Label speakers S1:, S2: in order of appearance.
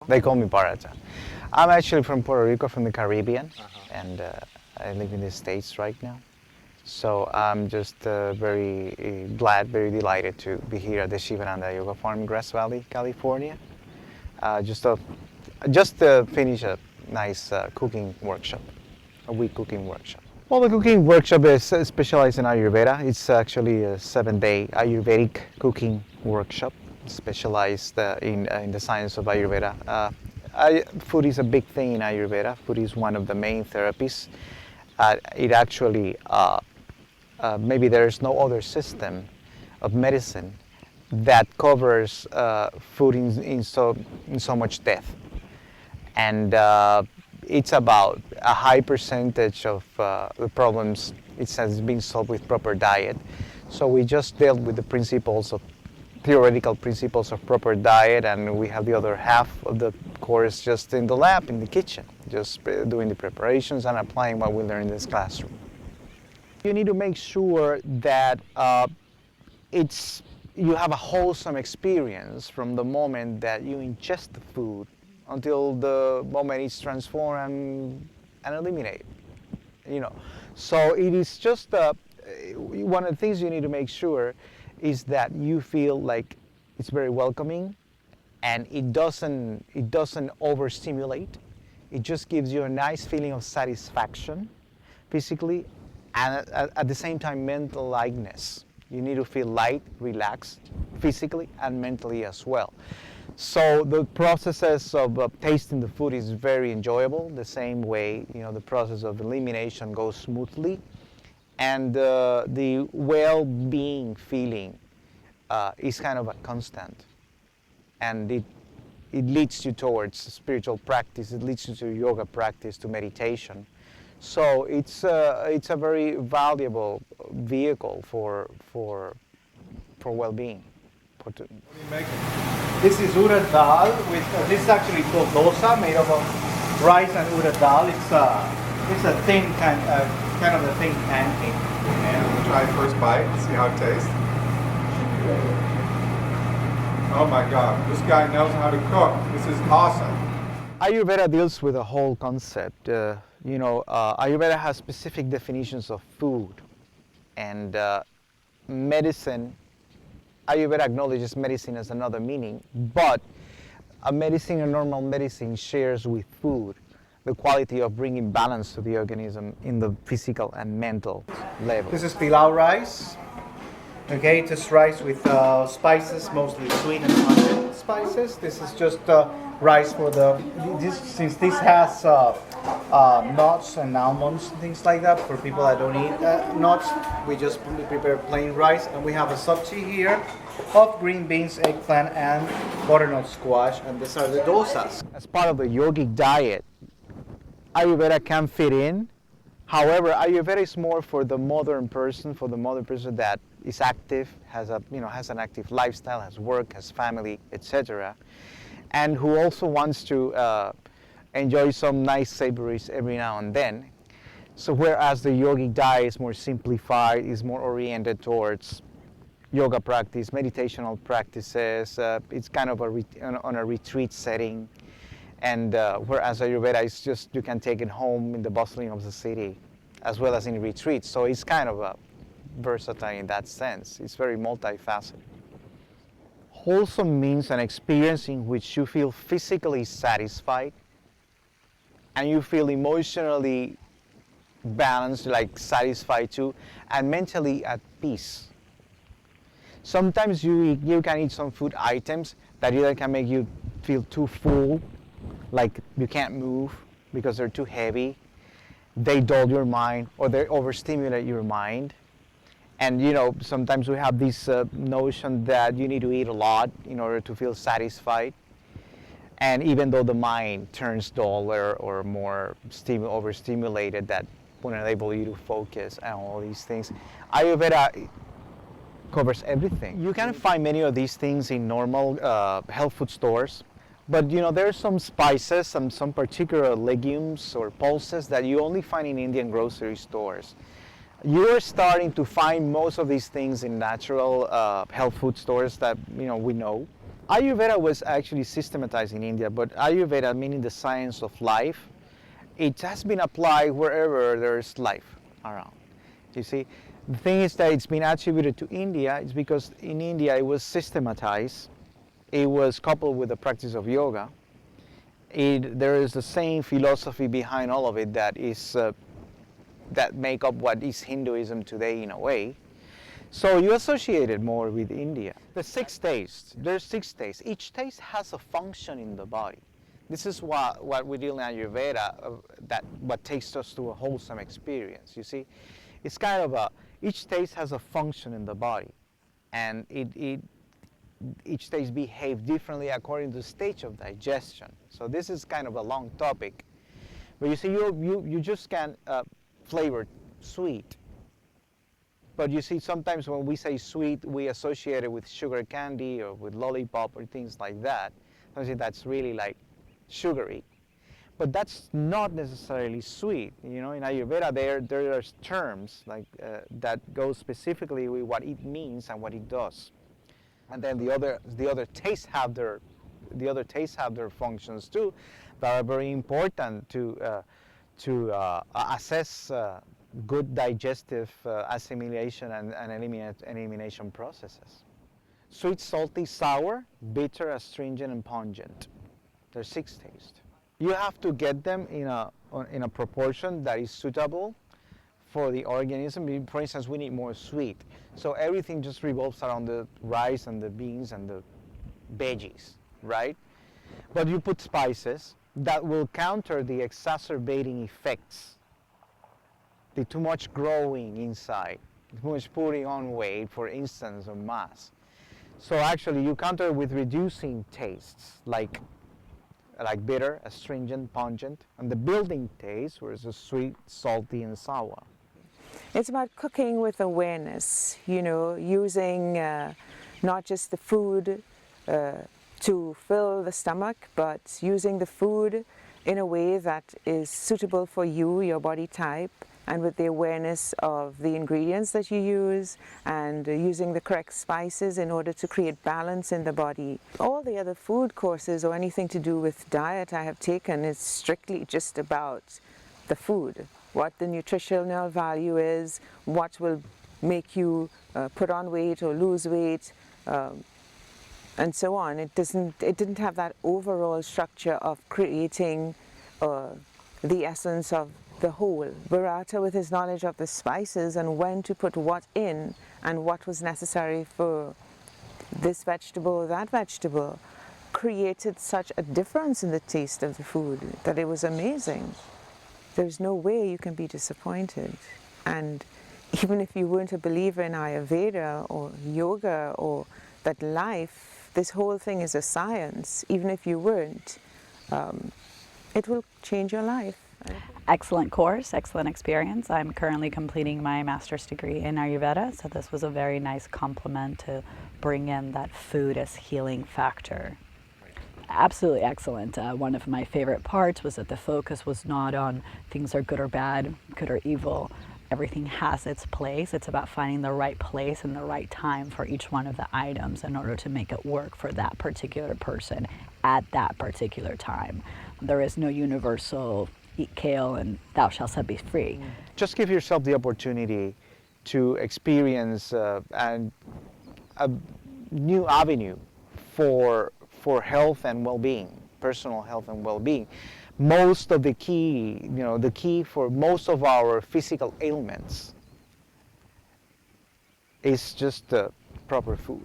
S1: They call me Bharata. I'm actually from Puerto Rico, from the Caribbean, and I live in the States right now. So I'm just very glad, very delighted to be here at the Sivananda Yoga Farm in Grass Valley, California. Just to finish a nice cooking workshop, a week cooking workshop. Well, the cooking workshop is specialized in Ayurveda. It's actually a 7-day Ayurvedic cooking workshop specialized in the science of Ayurveda. Food is a big thing in Ayurveda. Food is one of the main therapies. It actually, maybe there's no other system of medicine that covers food in so much depth. And it's about a high percentage of the problems it has been solved with proper diet. So we just dealt with the theoretical principles of proper diet, and we have the other half of the course just in the lab, in the kitchen, just doing the preparations and applying what we learn in this classroom. You need to make sure that you have a wholesome experience from the moment that you ingest the food until the moment it's transformed and eliminated. So it is just one of the things you need to make sure is that you feel like it's very welcoming, and it doesn't overstimulate. It just gives you a nice feeling of satisfaction physically, and at the same time mental lightness. You need to feel light, relaxed, physically and mentally as well. So the processes of tasting the food is very enjoyable. The same way, the process of elimination goes smoothly, and the well-being feeling is kind of a constant, and it leads you towards spiritual practice. It leads you to yoga practice, to meditation. So it's a very valuable vehicle for well-being.
S2: What are you making? This is urad dal with this is actually called dosa, made up of rice and urad dal. It's a thin kind of a thin pancake.
S3: And we'll try first bite and see how it tastes. Oh my God, this guy knows how to cook. This is awesome.
S1: Ayurveda deals with a whole concept. Ayurveda has specific definitions of food, and medicine. Ayurveda acknowledges medicine as another meaning, but a normal medicine shares with food the quality of bringing balance to the organism in the physical and mental level.
S2: This is pilau rice. Okay, it's rice with spices, mostly sweet and pungent spices. This is just rice for since this has nuts and almonds and things like that. For people that don't eat nuts, we just prepare plain rice, and we have a sabji here of green beans, eggplant, and butternut squash, and these are the dosas.
S1: As part of the yogic diet, Ayurveda can fit in. However, Ayurveda is more for the modern person, that is active, has an active lifestyle, has work, has family, etc., and who also wants to enjoy some nice savories every now and then. So whereas the yogic diet is more simplified, is more oriented towards yoga practice, meditational practices, it's kind of on a retreat setting. And whereas Ayurveda is just, you can take it home in the bustling of the city, as well as in retreats. So it's kind of versatile in that sense. It's very multifaceted. Wholesome means an experience in which you feel physically satisfied, and you feel emotionally balanced, like satisfied too, and mentally at peace. Sometimes you can eat some food items that either can make you feel too full, like you can't move because they're too heavy, they dull your mind, or they overstimulate your mind. And sometimes we have this notion that you need to eat a lot in order to feel satisfied. And even though the mind turns duller or more overstimulated, that will enable you to focus and all these things, Ayurveda covers everything. You can find many of these things in normal health food stores. But there are some spices, some particular legumes or pulses that you only find in Indian grocery stores. You're starting to find most of these things in natural health food stores that we know. Ayurveda was actually systematized in India, but Ayurveda, meaning the science of life, it has been applied wherever there's life around. You see, the thing is that it's been attributed to India. It's because in India it was systematized. It was coupled with the practice of yoga. There is the same philosophy behind all of it that make up what is Hinduism today in a way. So you associate it more with India. The 6 tastes, there's 6 tastes. Each taste has a function in the body. This is what we deal in Ayurveda, what takes us to a wholesome experience, you see. It's kind of each taste has a function in the body, and each taste behave differently according to the stage of digestion. So this is kind of a long topic, but you see, you just can't flavor sweet. But you see, sometimes when we say sweet, we associate it with sugar candy or with lollipop or things like that. Obviously, that's really like sugary. But that's not necessarily sweet. You know, in Ayurveda, there are terms like that go specifically with what it means and what it does. And then the other tastes have their functions too, that are very important to assess good digestive assimilation and elimination processes. Sweet, salty, sour, bitter, astringent, and pungent. There's 6 tastes. You have to get them in a proportion that is suitable for the organism. For instance, we need more sweet. So everything just revolves around the rice and the beans and the veggies, right? But you put spices that will counter the exacerbating effects, the too much growing inside, too much putting on weight, for instance, of mass. So actually you counter it with reducing tastes, like bitter, astringent, pungent, and the building taste, where it's sweet, salty, and sour.
S4: It's about cooking with awareness, you know, using not just the food to fill the stomach, but using the food in a way that is suitable for you, your body type, and with the awareness of the ingredients that you use, and using the correct spices in order to create balance in the body. All the other food courses or anything to do with diet I have taken is strictly just about the food, what the nutritional value is, what will make you put on weight or lose weight, and so on. It didn't have that overall structure of creating the essence of the whole. Bharata, with his knowledge of the spices and when to put what in and what was necessary for this vegetable or that vegetable, created such a difference in the taste of the food that it was amazing. There's no way you can be disappointed. And even if you weren't a believer in Ayurveda or yoga or that life, this whole thing is a science, even if you weren't, it will change your life.
S5: Excellent course, excellent experience. I'm currently completing my master's degree in Ayurveda, so this was a very nice complement to bring in that food as healing factor. Absolutely excellent. One of my favorite parts was that the focus was not on things are good or bad, good or evil. Everything has its place. It's about finding the right place and the right time for each one of the items in order to make it work for that particular person at that particular time. There is no universal eat kale and thou shalt set be free.
S1: Just give yourself the opportunity to experience a new avenue for health and well-being, personal health and well-being. Most of the key for most of our physical ailments is just the proper food.